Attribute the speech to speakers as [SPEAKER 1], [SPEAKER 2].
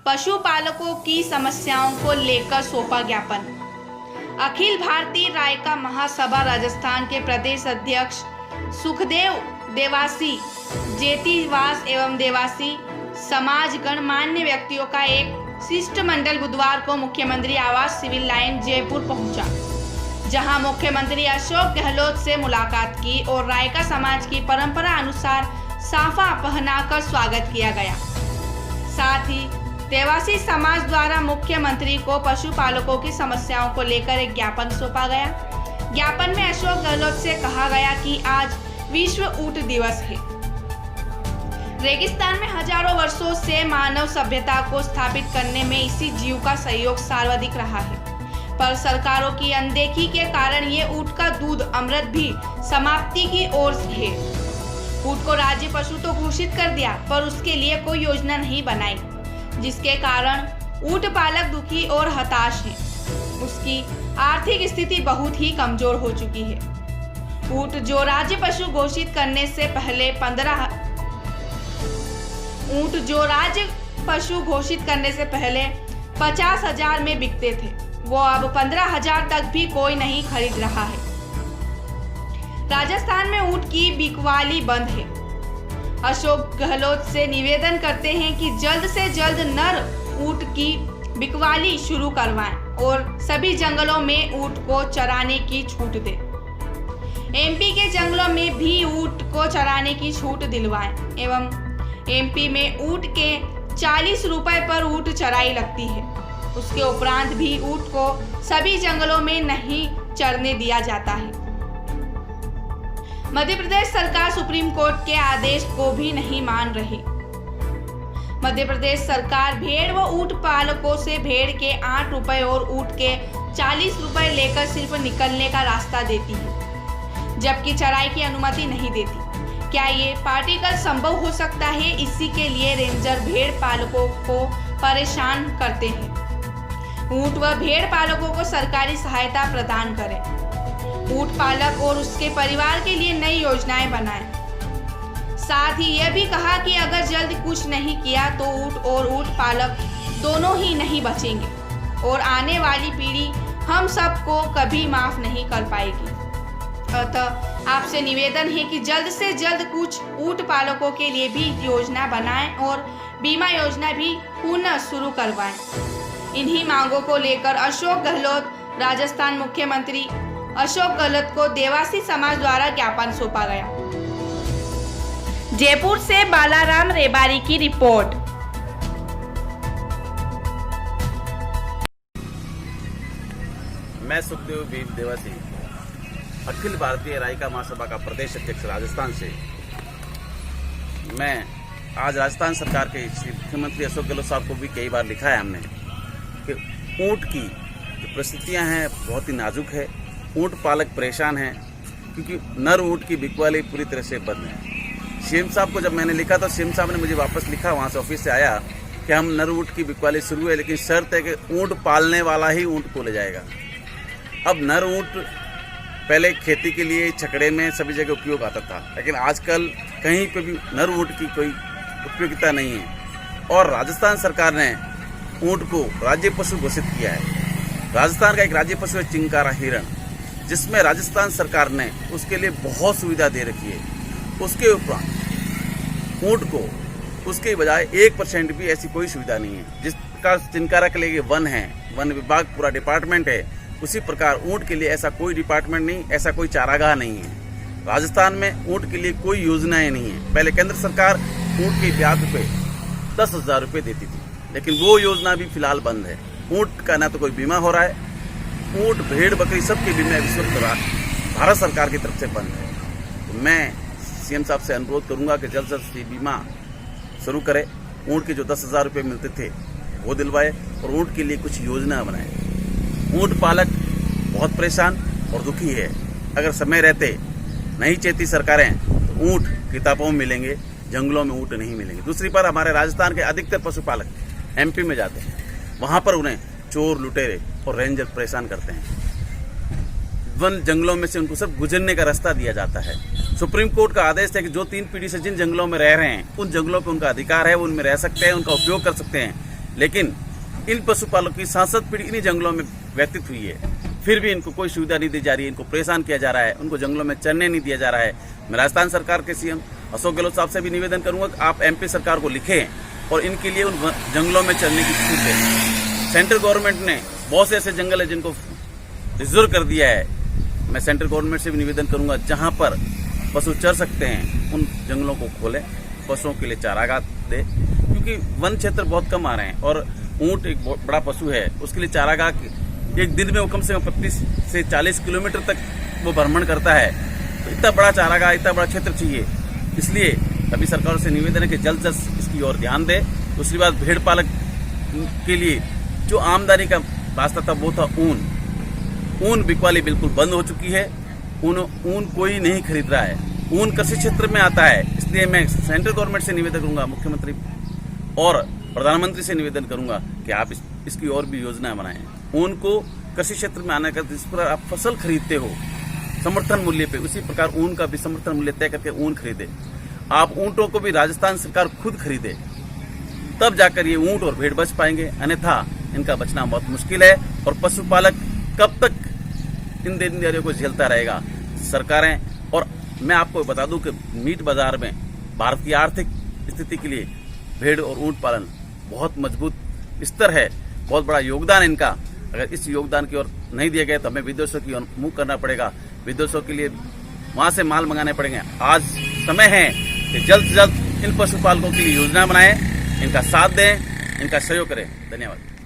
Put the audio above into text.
[SPEAKER 1] पशुपालकों की समस्याओं को लेकर सौंपा ज्ञापन। अखिल भारतीय रायका महासभा राजस्थान के प्रदेश अध्यक्ष सुखदेव देवासी, जेतीवास एवं देवासी समाज गणमान्य व्यक्तियों का एक शिष्टमंडल बुधवार को मुख्यमंत्री आवास सिविल लाइन जयपुर पहुंचा, जहां मुख्यमंत्री अशोक गहलोत से मुलाकात की और रायका समाज की परंपरा अनुसार साफा पहनाकर स्वागत किया गया। साथ ही देवासी समाज द्वारा मुख्यमंत्री को पशुपालकों की समस्याओं को लेकर एक ज्ञापन सौंपा गया। ज्ञापन में अशोक गहलोत से कहा गया कि आज विश्व ऊंट दिवस है। रेगिस्तान में हजारों वर्षों से मानव सभ्यता को स्थापित करने में इसी जीव का सहयोग सर्वाधिक रहा है, पर सरकारों की अनदेखी के कारण ये ऊंट का दूध अमृत भी समाप्ति की ओर है। ऊंट को राज्य पशु तो घोषित कर दिया, पर उसके लिए कोई योजना नहीं बनाई, जिसके कारण ऊंट पालक दुखी और हताश है। उसकी आर्थिक स्थिति बहुत ही कमजोर हो चुकी है। ऊंट जो राज्य पशु घोषित करने से पहले 50,000 में बिकते थे, वो अब 15,000 तक भी कोई नहीं खरीद रहा है। राजस्थान में ऊंट की बिकवाली बंद है। अशोक गहलोत से निवेदन करते हैं कि जल्द से जल्द नर ऊंट की बिकवाली शुरू करवाएं और सभी जंगलों में ऊंट को चराने की छूट दें। एमपी के जंगलों में भी ऊंट को चराने की छूट दिलवाएं एवं एमपी में ऊंट के 40 रुपए पर ऊंट चराई लगती है। उसके उपरांत भी ऊंट को सभी जंगलों में नहीं चरने दिया जाता है। मध्य प्रदेश सरकार सुप्रीम कोर्ट के आदेश को भी नहीं मान रही। मध्य प्रदेश सरकार भेड़ व ऊंट पालकों से भेड़ के 8 रुपए और ऊंट के 40 रुपए लेकर सिर्फ निकलने का रास्ता देती है, जबकि चराई की अनुमति नहीं देती। क्या ये पार्टिकल संभव हो सकता है? इसी के लिए रेंजर भेड़ पालकों को परेशान करते हैं। ऊंट व भेड़ पालकों को सरकारी सहायता प्रदान करें। ऊंट पालक और उसके परिवार के लिए नई योजनाएं बनाएं। साथ ही यह भी कहा कि अगर जल्द कुछ नहीं किया तो ऊंट और ऊंट पालक दोनों ही नहीं बचेंगे और आने वाली पीढ़ी हम सबको कभी माफ नहीं कर पाएगी। अतः आपसे निवेदन है कि जल्द से जल्द कुछ ऊंट पालकों के लिए भी योजना बनाएं और बीमा योजना भी पुनः शुरू करवाएं। इन्हीं मांगों को लेकर अशोक गहलोत राजस्थान मुख्यमंत्री अशोक गहलोत को देवासी समाज द्वारा ज्ञापन सौंपा गया। जयपुर से बालाराम रेबारी की रिपोर्ट।
[SPEAKER 2] मैं सुखदेव देवासी, अखिल भारतीय रायका महासभा का प्रदेश अध्यक्ष राजस्थान से। मैं आज राजस्थान सरकार के मुख्यमंत्री अशोक गहलोत साहब को भी कई बार लिखा है हमने कि ऊंट की जो परिस्थितियां हैं बहुत ही नाजुक है। ऊंट पालक परेशान हैं क्योंकि नर ऊंट की बिकवाली पूरी तरह से बंद है। सीएम साहब को जब मैंने लिखा तो सीएम साहब ने मुझे वापस लिखा, वहाँ से ऑफिस से आया कि हम नर ऊंट की बिकवाली शुरू है, लेकिन शर्त है कि ऊंट पालने वाला ही ऊंट को ले जाएगा। अब नर ऊंट पहले खेती के लिए छकड़े में सभी जगह उपयोग आता था, लेकिन आजकल कहीं पे भी नर ऊंट की कोई उपयोगिता नहीं है। और राजस्थान सरकार ने ऊंट को राज्य पशु घोषित किया है। राजस्थान का एक राज्य पशु है चिंकारा हिरण, जिसमें राजस्थान सरकार ने उसके लिए बहुत सुविधा दे रखी है। उसके उपरांत ऊंट को उसके बजाय 1% भी ऐसी कोई सुविधा नहीं है। जिस प्रकार चिंकारा के लिए वन है, वन विभाग पूरा डिपार्टमेंट है, उसी प्रकार ऊंट के लिए ऐसा कोई डिपार्टमेंट नहीं, ऐसा कोई चारागाह नहीं है। राजस्थान में ऊंट के लिए कोई योजनाएं नहीं है। पहले केंद्र सरकार ऊंट के ब्याज पे 10,000 रुपये देती थी, लेकिन वो योजना भी फिलहाल बंद है। ऊंट का ना तो कोई बीमा हो रहा है। ऊंट भेड़ बकरी सबके बीमा इस वक्त भारत सरकार की तरफ से बंद है। तो मैं सीएम साहब से अनुरोध करूंगा कि जल्द से जल्द बीमा शुरू करे। ऊंट के जो 10,000 रुपये मिलते थे वो दिलवाए और ऊंट के लिए कुछ योजना बनाए। ऊंट पालक बहुत परेशान और दुखी है। अगर समय रहते नहीं चेती सरकारें तो ऊंट किताबों में मिलेंगे, जंगलों में ऊंट नहीं मिलेंगे। दूसरी बार हमारे राजस्थान के अधिकतर पशुपालक एमपी में जाते हैं, वहां पर उन्हें चोर लुटेरे और रेंजर परेशान करते हैं। वन जंगलों में से उनको सब गुजरने का रास्ता दिया जाता है। सुप्रीम कोर्ट का आदेश है कि जो 3 पीढ़ी से जिन जंगलों में रह रहे हैं उन जंगलों पर उनका अधिकार है, वो उनमें रह सकते हैं, उनका उपयोग कर सकते हैं। लेकिन इन पशुपालकों की सांसद पीढ़ी इन्हीं जंगलों में व्यतीत हुई है, फिर भी इनको कोई सुविधा नहीं दी जा रही है, इनको परेशान किया जा रहा है, उनको जंगलों में चरने नहीं दिया जा रहा है। मैं राजस्थान सरकार के सीएम अशोक गहलोत साहब से भी निवेदन करूंगा कि आप एमपी सरकार को लिखें और इनके लिए उन जंगलों में चरने की छूट दें। सेंट्रल गवर्नमेंट ने बहुत से ऐसे जंगल है जिनको रिजर्व कर दिया है। मैं सेंट्रल गवर्नमेंट से भी निवेदन करूंगा जहां पर पशु चर सकते हैं उन जंगलों को खोलें, पशुओं के लिए चारागाह दे, क्योंकि वन क्षेत्र बहुत कम आ रहे हैं और ऊंट एक बहुत बड़ा पशु है, उसके लिए चारागाह एक दिन में वो कम से कम 25 से 40 किलोमीटर तक वो भ्रमण करता है। तो इतना बड़ा चारागाह, इतना बड़ा क्षेत्र चाहिए। इसलिए सभी सरकारों से निवेदन है कि जल्द से जल्द इसकी ओर ध्यान दे। दूसरी बात, भेड़ पालक के लिए जो आमदनी का रास्ता था वो था ऊन बिकवाली बिल्कुल बंद हो चुकी है। ऊन कोई नहीं खरीद रहा है, ऊन कृषि क्षेत्र में आता है। इसलिए मैं सेंट्रल गवर्नमेंट से निवेदन करूंगा, मुख्यमंत्री और प्रधानमंत्री से निवेदन करूंगा कि आप इसकी और भी योजना बनाएं। ऊन को कृषि क्षेत्र में आने का, जिस पर आप फसल खरीदते हो समर्थन मूल्य पे, उसी प्रकार ऊन का भी समर्थन मूल्य तय करके ऊन खरीदे। आप ऊंटों को भी राजस्थान सरकार खुद खरीदे, तब जाकर ये ऊंट और भेड़ बच पाएंगे, अन्यथा इनका बचना बहुत मुश्किल है। और पशुपालक कब तक इन देनदारियों को झेलता रहेगा? सरकारें। और मैं आपको बता दूं कि मीट बाजार में भारत की आर्थिक स्थिति के लिए भेड़ और ऊंट पालन बहुत मजबूत स्तर है, बहुत बड़ा योगदान है इनका। अगर इस योगदान की ओर नहीं दिया गया तो हमें विदेशों की ओर मुंह करना पड़ेगा, विदेशों के लिए वहां से माल मंगाने पड़ेंगे। आज समय है कि जल्द से जल्द इन पशुपालकों के लिए योजना बनाएं, इनका साथ दें, इनका सहयोग करें। धन्यवाद।